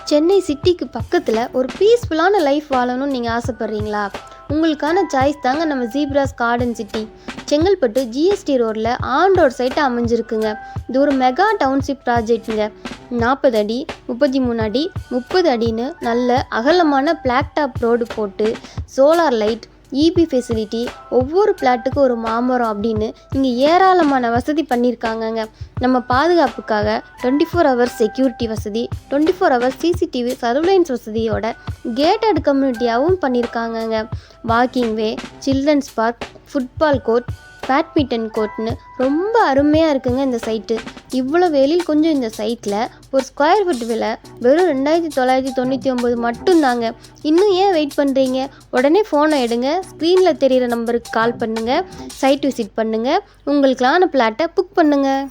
சென்னை சிட்டிக்கு பக்கத்தில் ஒரு பீஸ்ஃபுல்லான லைஃப் வாழணும்னு நீங்கள் ஆசைப்பட்றீங்களா? உங்களுக்கான சாய்ஸ் தாங்க நம்ம zebras garden city. Chengalpattu GST ரோடில் ஆன் ரோட் சைட்டு அமைஞ்சிருக்குங்க. இது ஒரு மெகா டவுன்ஷிப் ப்ராஜெக்ட்டுங்க. 40 அடி 33 அடி 30 அடின்னு நல்ல அகலமான பிளாக் டாப் ரோடு போட்டு சோலார் லைட், இபி ஃபெசிலிட்டி, ஒவ்வொரு பிளாட்டுக்கும் ஒரு மாமரம் அப்படின்னு இங்கே ஏராளமான வசதி பண்ணியிருக்காங்கங்க. நம்ம பாதுகாப்புக்காக 24 ஹவர்ஸ் செக்யூரிட்டி வசதி, 24 ஹவர்ஸ் சிசிடிவி சர்வேலன்ஸ் வசதியோட கேட்டட் கம்யூனிட்டியாகவும் பண்ணியிருக்காங்கங்க. Walking way, children's park, football court, badminton கோர்ட்னு ரொம்ப அருமையாக இருக்குங்க இந்த சைட்டு. இவ்வளோ வேலையில் கொஞ்சம் இந்த சைட்டில் ஒரு ஸ்கொயர் ஃபுட் விலை வெறும் 2999 மட்டும்தாங்க. இன்னும் ஏன் வெயிட் பண்ணுறீங்க? உடனே ஃபோனை எடுங்க, ஸ்க்ரீனில் தெரிகிற நம்பருக்கு கால் பண்ணுங்கள், சைட் விசிட் பண்ணுங்கள், உங்களுக்கான பிளாட்டை புக் பண்ணுங்கள்.